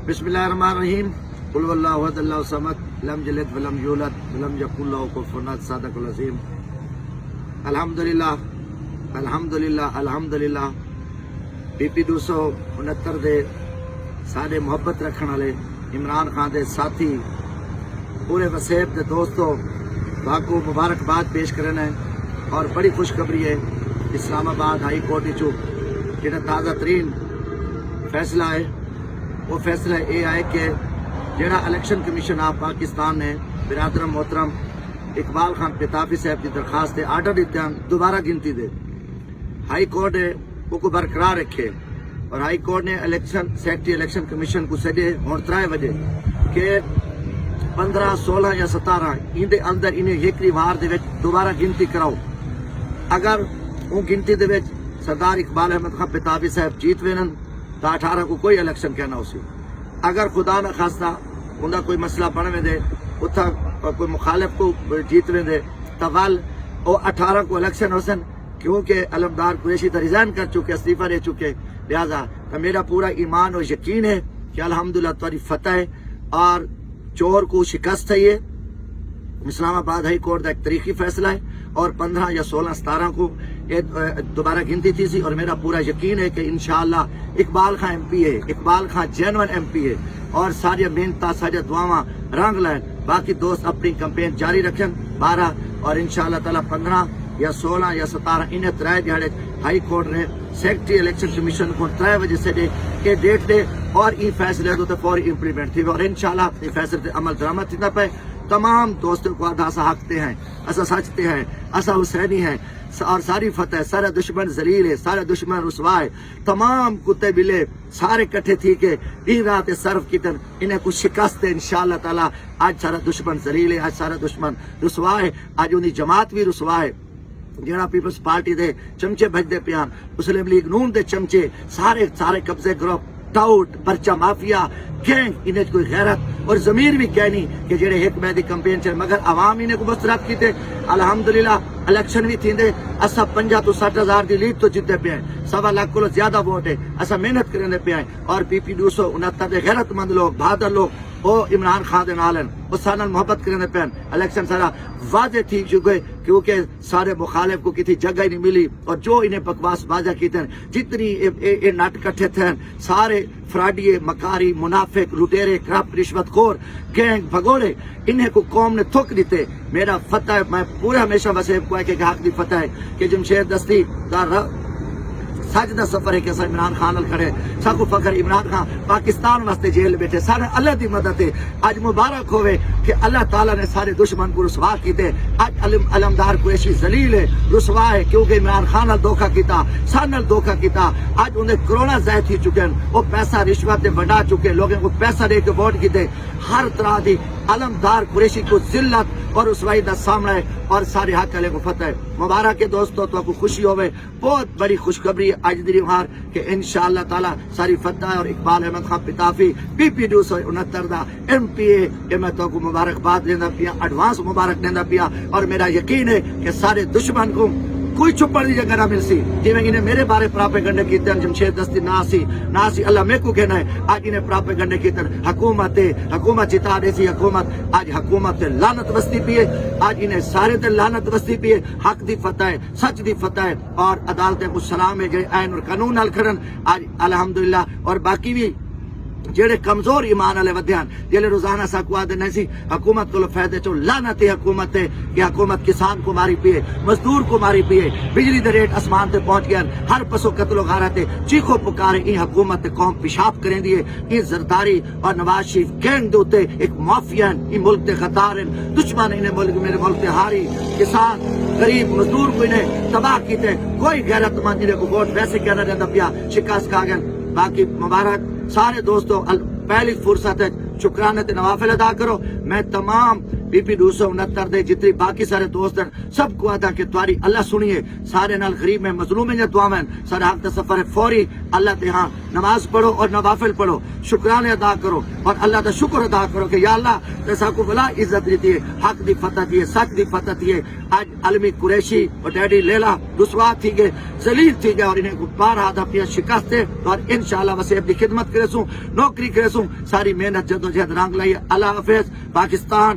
बिस्मिल्लाहिर्रहमानिर्रहीम कुल वल्लाहु अहद अल्लाहु समद लम यलिद वलम यूलद वलम यकुल लहु कुफुवन अहद सदक़ल अज़ीम। अल्हम्दुलिल्लाह अल्हम्दुलिल्लाह अल्हम्दुलिल्लाह। बीपी 269 दे साडे मुहब्बत रखने वाले इमरान खान दे साथी पूरे वसेब दे दोस्तों बाको मुबारकबाद पेश करना है। और बड़ी खुशखबरी है, इस्लामाबाद हाई कोर्ट चो जो ताज़ा तरीन फैसला है वो फैसला ये है कि जेड़ा इलेक्शन कमीशन ऑफ पाकिस्तान ने बिरादर मोहतरम इकबाल खान पिताफी साहब की दरखास्त से आर्डर दिते हैं दोबारा गिनती दे। हाई कोर्ट ने वो बरकरार रखे और हाई कोर्ट ने इलेक्शन सेक्रेटरी इलेक्शन कमीशन को सजे हूँ 3 बजे के 15, 16 या 17 इन अंदर इन्हें एकरी वार दे विच दोबारा गिनती कराओ। अगर वो गिनती दे विच सरदार इकबाल अहमद खान पिताफी साहब जीत वेन तो 18 को कोई इलेक्शन कहना उसी। अगर खुदा न खास्ता उनका कोई मसला बन वेंदे उथा कोई मुखालिफ को जीत वेंदे तो वल वो 18 को इलेक्शन होसन, क्योंकि अलमदार कुरैशी तो रिजाइन कर चुके, इस्तीफा दे चुके। लिहाजा तो मेरा पूरा ईमान और यकीन है कि अल्हम्दुलिल्लाह तुम्हारी फतह है और चोर को शिकस्त है। ये इस्लामाबाद हाई कोर्ट का एक तारीखी फैसला है और 15 या 16, 17 को दोबारा गिनती थी और मेरा पूरा यकीन है कि इंशाअल्लाह इकबाल खान MP है, इकबाल खान जेन्युइन MP है और सारी मेहनत सारी दुआवां रंग लाइन। बाकी दोस्त अपनी कैंपेन जारी रखें 12 और इंशाअल्लाह ताला 15 या 16 या 17 इन्हें 3 दिहाड़े हाई कोर्ट ने सेक्रेटरी इलेक्शन कमीशन को 3 बजे से दे के डेट दे और ये फैसले तो फौरी इम्प्लीमेंट थी और इंशाअल्लाह ये फैसले से अमल दरामद थींदा पे। तमाम दोस्तों को अदा असा हकते हैं, असा सचते हैं, असा हुसैनी है और सारी फतेह। सारा दुश्मन जलील है, सारा दुश्मन रुसवा है। तमाम कुत्ते बिले सारे कट्ठे थी के इन रात सर्व कितन इन्हें कुछ शिकस्त है इंशाअल्लाह ताला। आज सारा दुश्मन जलील है, आज सारा दुश्मन रुसवा है, आज उनकी जमात भी रुसवा है। जेड़ा पीपल्स पार्टी दे चमचे बजते पियान, मुस्लिम लीग नून दे चमचे सारे कब्जे ग्रुप टाउट पर्चा माफिया गैंग इन्हें कोई गैरत और जमीर भी कहनी कि जेड़े एक मैदी कैंपेन चल मगर आवाम इन्हें को बसरत की थे। अल्हम्दुलिल्लाह इलेक्शन भी थी असा 50 to 60 हजार की लीड तो जीते पे हैं, 1.25 लाख को ज्यादा वोट है। असा मेहनत करने पे हैं और बीपी 269 के गैरतमंद लोग बहादुर लोग वो इमरान खान दे नाल वो सारे मोहब्बत करने पे इलेक्शन सारा वाजे थी चुके, क्योंकि सारे मुखालिफ को किसी जगह ही नहीं मिली और जो इन्हें बकवास बाजा की थे जितनी ये नाट कट्ठे थे सारे फ्राडिये मकारी मुनाफिक लुटेरे करप्ट रिश्वतखोर गैंग भगोड़े इन्हें को कौम ने थुक दीते। मेरा फतह है, मैं पूरे हमेशा वसेब को है कि हक दी फतह है कि जमशेद दस्ती सच का सफर है कि इमरान खान खड़े साकू फखर इमरान खान पाकिस्तान वास्ते जेल बैठे सारे अल्लाह की मदद है। आज मुबारक होवे कि अल्लाह ताला ने सारे दुश्मन को रुसवा किते। आज अलमदार कुरैशी जलील है रुसवा है क्योंकि इमरान खान धोखा किया, सारे धोखा किया। आज उन्हें कोरोना जायद थी चुके हैं, वो पैसा रिश्वत से बढ़ा चुके, लोगों को पैसा दे के वोट किए। हर तरह की अलमदार कुरैशी को जिल्लत और रुसवाई का सामना है और सारे हक वाले को फतह है। मुबारक है दोस्तों, तो आपको खुशी होवे। बहुत बड़ी खुशखबरी आज दी हार कि इंशाअल्लाह ताला सारी फतह और इकबाल अहमद खान पिताफी बीपी 269 का MP है। मैं तो मुबारकबाद लेना पिया, एडवांस मुबारक लेना पिया और मेरा यकीन है कि सारे दुश्मन को कोई छुपण की जगह ना मिलसी। जिवें इन्हें मेरे बारे प्रापेगंडे कीते जमशेद दस्ती ना सी अल्लाह मेरे को कहना है। आज इन्हें प्रापेगंडे कीते हुकूमत जिता देसी हुकूमत आज हुकूमत ते लानत बस्ती पी है। आज इन्हें सारे ते लानत बस्ती पी है। हक दी फतह है, सच दी फतह है और अदालतें को सलाम है जे आइन और कानून नाल खड़न आज अल्हम्दुलिल्लाह। और बाकी भी जेड़े कमजोर ईमान वाले वध्यान जेले रोजाना साकुआ दे नहीं सी हुकूमत को फायदे चो लानत है हुकूमत है कि हुकूमत किसान को मारी पिए, मजदूर को मारी पिए, बिजली दे रेट आसमान ते पहुंच गया, हर पसो कत्लो गारा ते चीखो पुकारे। ई हुकूमत ते कौम पेशाब करें दिए। ई जरदारी और नवाज शरीफ गैंग दे उत्ते एक माफिया ई मुल्क ते खतार दुश्मन इन्हें मुल्क मेरे मुल्क ते हारी किसान गरीब मजदूर को इन्हें तबाह कीते। कोई गैरतमंद इन्हें को वोट वैसे कहना रहता पिया शिकस्त खा गए। बाकी मुबारक सारे दोस्तों, पहली फुर्सत है शुक्राने ते नवाफिल अदा करो। मैं तमाम BP 269 دے جتنی باقی سارے دوست ہیں سب کو آتا کہ تمہاری اللہ سنیے سارے نال غریب میں مظلوم ہیں دعاویں سارے حق تے سفر فوری اللہ تے ہاں نماز پڑھو اور نوافل پڑھو شکرانے ادا کرو اور اللہ کا شکر ادا کرو کہ یا اللہ تسا کو بلا عزت دیتی ہے حق دی فتح دی سچ دی فتح دی آج عالمی قریشی اور ڈیڈی لیلا رسوا تھی گئے ذلیل تھی گئے اور انہیں کو بارہا اپنی شکست ہے اور انشاءاللہ وسے اپنی خدمت کرے سوں نوکری کرے سوں ساری محنت جدوجہد رنگ لائی اللہ حافظ پاکستان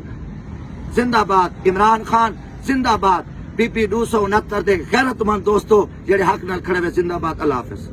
زندہ باد عمران خان زندہ باد BP 269 دے غیرت مند دوستو جڑے حق نال کھڑے ہوئے زندہ باد اللہ حافظ